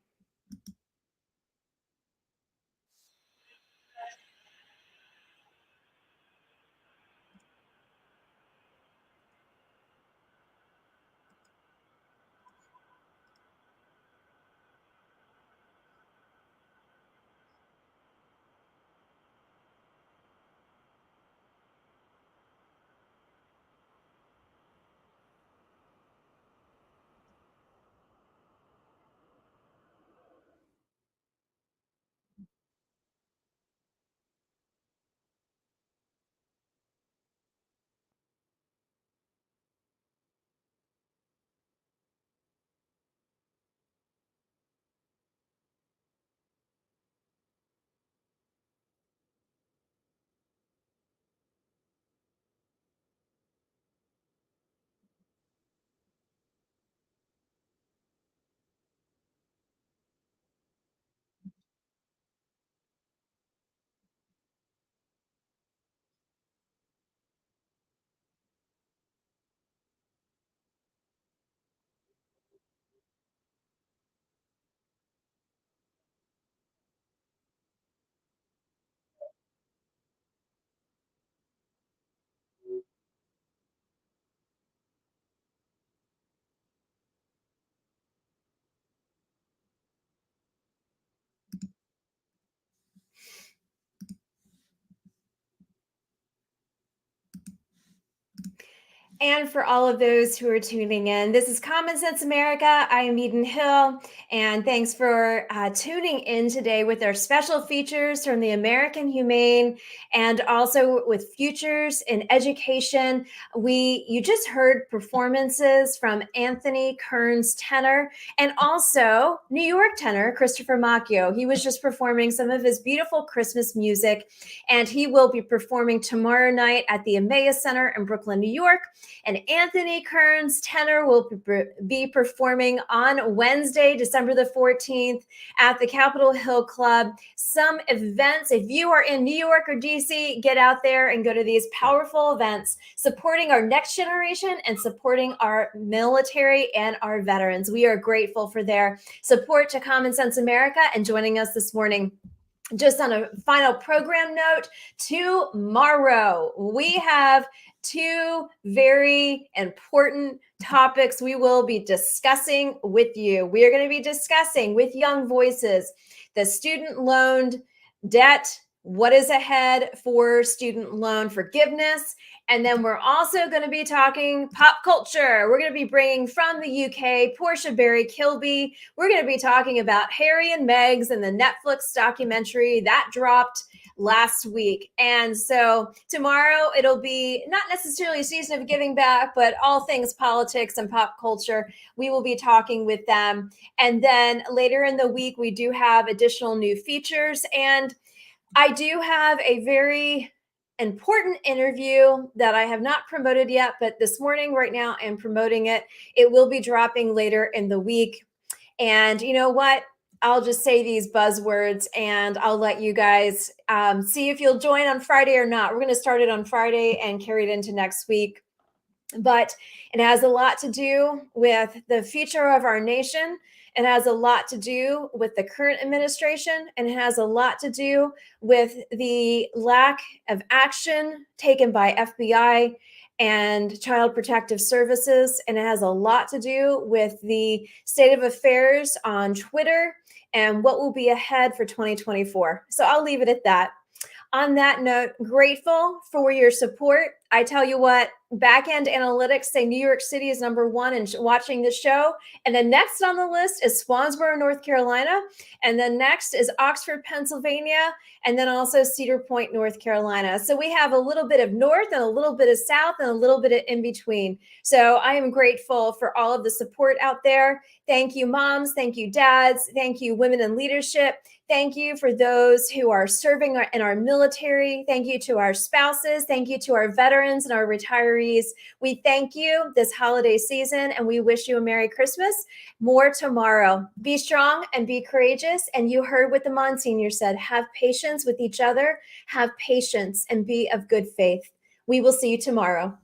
And for all of those who are tuning in, this is Common Sense America. I am Eden Hill, and thanks for tuning in today with our special features from the American Humane and also with Futures in Education. You just heard performances from Anthony Kearns tenor and also New York tenor Christopher Macchio. He was just performing some of his beautiful Christmas music, and he will be performing tomorrow night at the Emmaus Center in Brooklyn, New York. And Anthony Kearns tenor will be performing on Wednesday, December the 14th at the Capitol Hill Club. Some events, if you are in New York or DC, get out there and go to these powerful events supporting our next generation and supporting our military and our veterans. We are grateful for their support to Common Sense America and joining us this morning. Just on a final program note, tomorrow we have two very important topics we will be discussing with you. We are going to be discussing with Young Voices the student loan debt, what is ahead for student loan forgiveness. And then we're also going to be talking pop culture. We're going to be bringing from the UK, Portia Berry Kilby. We're going to be talking about Harry and Meg's and the Netflix documentary that dropped last week. And so tomorrow it'll be not necessarily a season of giving back, but all things politics and pop culture. We will be talking with them. And then later in the week, we do have additional new features. And I do have a very important interview that I have not promoted yet, but this morning, right now, I'm promoting it. It will be dropping later in the week. And you know what? I'll just say these buzzwords and I'll let you guys see if you'll join on Friday or not. We're going to start it on Friday and carry it into next week. But it has a lot to do with the future of our nation. It has a lot to do with the current administration, and it has a lot to do with the lack of action taken by FBI and Child Protective Services. And it has a lot to do with the state of affairs on Twitter and what will be ahead for 2024. So I'll leave it at that. On that note, grateful for your support I tell you what, back-end analytics say New York City is number one in watching the show. And then next on the list is Swansboro, North Carolina. And then next is Oxford, Pennsylvania. And then also Cedar Point, North Carolina. So we have a little bit of north and a little bit of south and a little bit of in between. So I am grateful for all of the support out there. Thank you, moms. Thank you, dads. Thank you, women in leadership. Thank you for those who are serving in our military. Thank you to our spouses. Thank you to our veterans and our retirees. We thank you this holiday season, and we wish you a Merry Christmas. More tomorrow. Be strong and be courageous. And you heard what the Monsignor said, have patience with each other, have patience, and be of good faith. We will see you tomorrow.